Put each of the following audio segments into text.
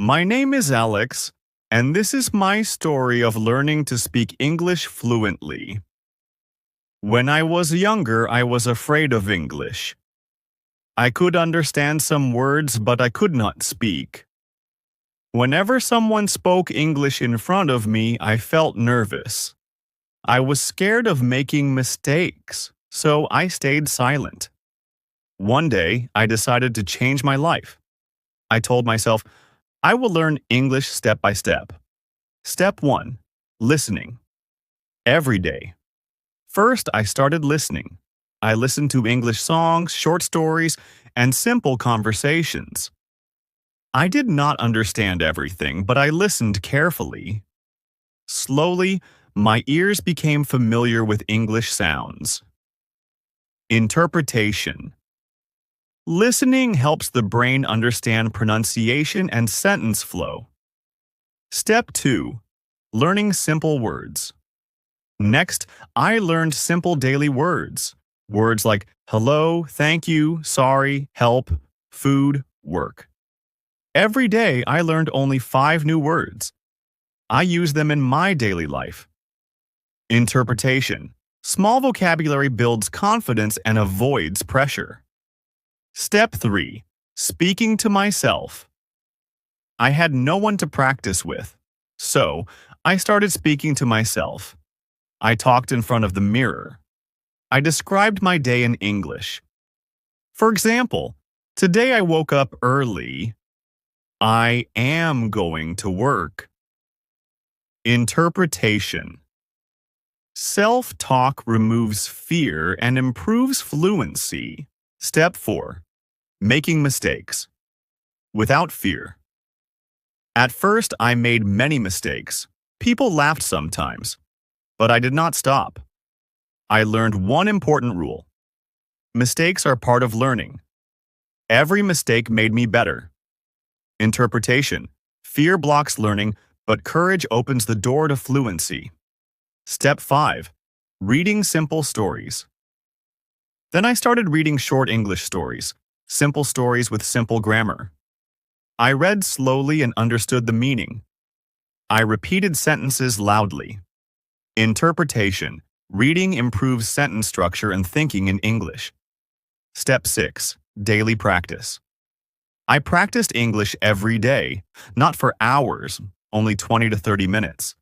My name is Alex, and this is my story of learning to speak English fluently. When I was younger, I was afraid of English. I could understand some words, but I could not speak. Whenever someone spoke English in front of me, I felt nervous. I was scared of making mistakes, so I stayed silent. One day, I decided to change my life. I told myself, I will learn English step by step. Step 1. Listening. Every day. First, I started listening. I listened to English songs, short stories, and simple conversations. I did not understand everything, but I listened carefully. Slowly, my ears became familiar with English sounds. Interpretation. Listening helps the brain understand pronunciation and sentence flow. Step 2. Learning simple words. Next, I learned simple daily words. Words like hello, thank you, sorry, help, food, work. Every day, I learned only 5 new words. I use them in my daily life. Interpretation. Small vocabulary builds confidence and avoids pressure. Step 3. Speaking to myself. I had no one to practice with, so I started speaking to myself. I talked in front of the mirror. I described my day in English. For example, today I woke up early. I am going to work. Interpretation. Self-talk removes fear and improves fluency. Step 4. Making mistakes. Without fear. At first, I made many mistakes. People laughed sometimes. But I did not stop. I learned one important rule. Mistakes are part of learning. Every mistake made me better. Interpretation. Fear blocks learning, but courage opens the door to fluency. Step 5. Reading simple stories. Then I started reading short English stories, simple stories with simple grammar. I read slowly and understood the meaning. I repeated sentences loudly. Interpretation. Reading improves sentence structure and thinking in English. Step 6. Daily practice. I practiced English every day, not for hours, only 20 to 30 minutes.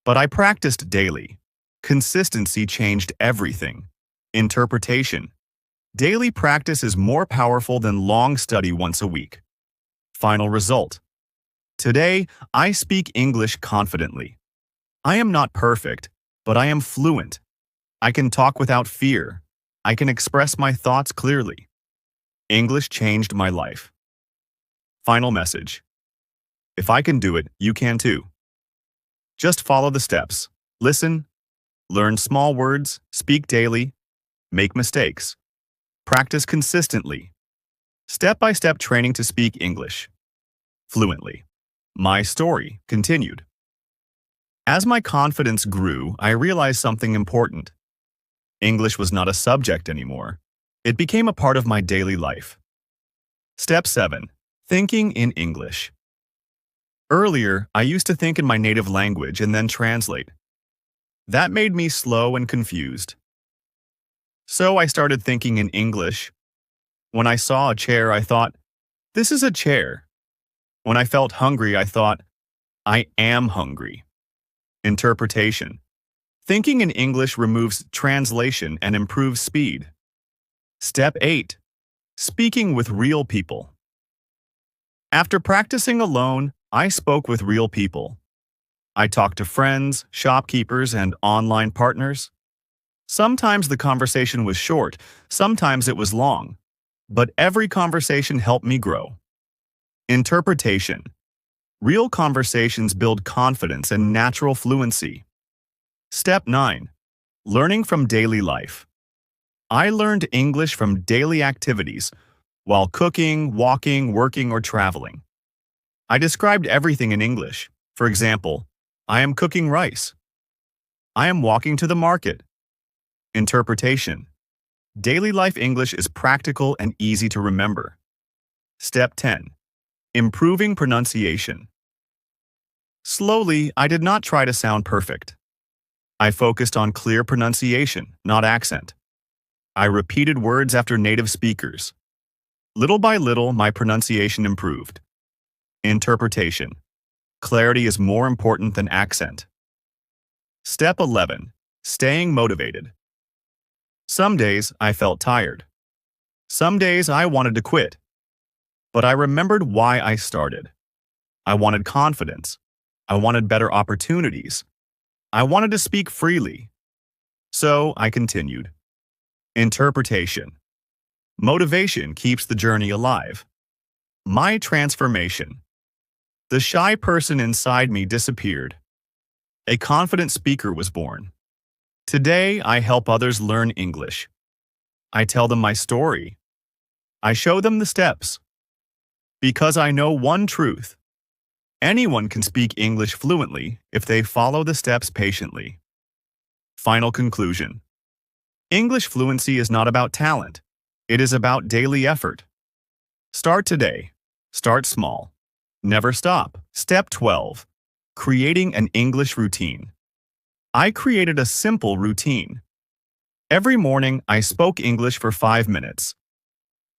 But I practiced daily. Consistency changed everything. Interpretation. Daily practice is more powerful than long study once a week. Final result. Today, I speak English confidently. I am not perfect, but I am fluent. I can talk without fear. I can express my thoughts clearly. English changed my life. Final message. If I can do it, you can too. Just follow the steps. Listen, learn small words, speak daily, make mistakes. Practice consistently. Step-by-step training to speak English fluently. My story continued. As my confidence grew, I realized something important. English was not a subject anymore. It became a part of my daily life. Step 7. Thinking in English. Earlier, I used to think in my native language and then translate. That made me slow and confused. So I started thinking in English. When I saw a chair, I thought, this is a chair. When I felt hungry, I thought, I am hungry. Interpretation. Thinking in English removes translation and improves speed. Step 8. Speaking with real people. After practicing alone, I spoke with real people. I talked to friends, shopkeepers, and online partners. Sometimes the conversation was short, sometimes it was long, but every conversation helped me grow. Interpretation. Real conversations build confidence and natural fluency. Step 9. Learning from daily life. I learned English from daily activities, while cooking, walking, working, or traveling. I described everything in English. For example, I am cooking rice. I am walking to the market. Interpretation. Daily life English is practical and easy to remember. Step 10. Improving pronunciation. Slowly, I did not try to sound perfect. I focused on clear pronunciation, not accent. I repeated words after native speakers. Little by little, my pronunciation improved. Interpretation. Clarity is more important than accent. Step 11. Staying motivated. Some days I felt tired. Some days I wanted to quit. But I remembered why I started. I wanted confidence. I wanted better opportunities. I wanted to speak freely. So I continued. Interpretation. Motivation keeps the journey alive. My transformation. The shy person inside me disappeared. A confident speaker was born. Today, I help others learn English. I tell them my story. I show them the steps. Because I know one truth. Anyone can speak English fluently if they follow the steps patiently. Final conclusion. English fluency is not about talent. It is about daily effort. Start today. Start small. Never stop. Step 12. Creating an English routine. I created a simple routine. Every morning, I spoke English for 5 minutes.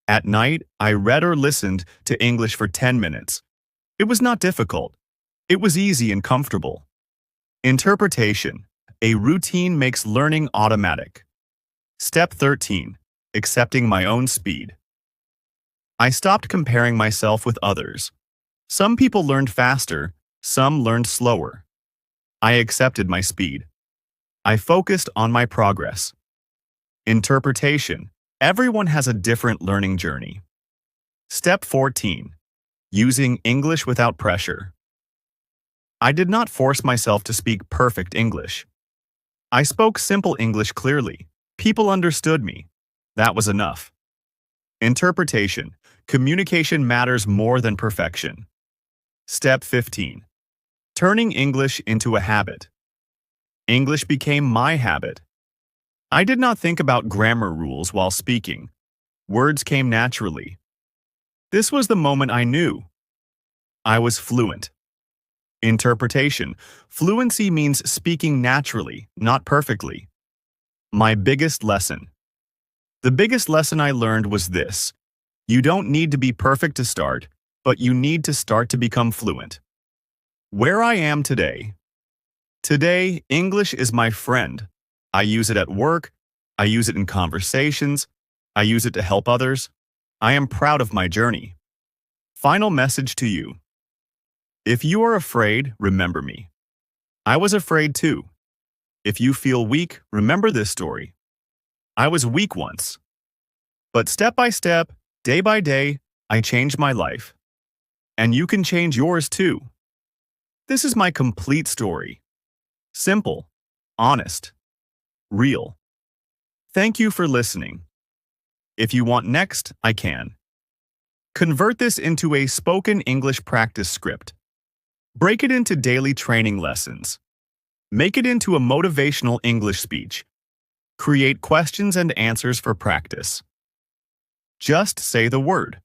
At night, I read or listened to English for 10 minutes. It was not difficult. It was easy and comfortable. Interpretation. A routine makes learning automatic. Step 13. Accepting my own speed. I stopped comparing myself with others. Some people learned faster, some learned slower. I accepted my speed. I focused on my progress. Interpretation. Everyone has a different learning journey. Step 14. Using English without pressure. I did not force myself to speak perfect English. I spoke simple English clearly. People understood me. That was enough. Interpretation. Communication matters more than perfection. Step 15. Turning English into a habit. English became my habit. I did not think about grammar rules while speaking. Words came naturally. This was the moment I knew. I was fluent. Interpretation. Fluency means speaking naturally, not perfectly. My biggest lesson. The biggest lesson I learned was this. You don't need to be perfect to start, but you need to start to become fluent. Where I am today. Today, English is my friend. I use it at work. I use it in conversations. I use it to help others. I am proud of my journey. Final message to you. If you are afraid, remember me. I was afraid too. If you feel weak, remember this story. I was weak once. But step by step, day by day, I changed my life. And you can change yours too. This is my complete story. Simple, honest, real. Thank you for listening. If you want next, I can. Convert this into a spoken English practice script. Break it into daily training lessons. Make it into a motivational English speech. Create questions and answers for practice. Just say the word.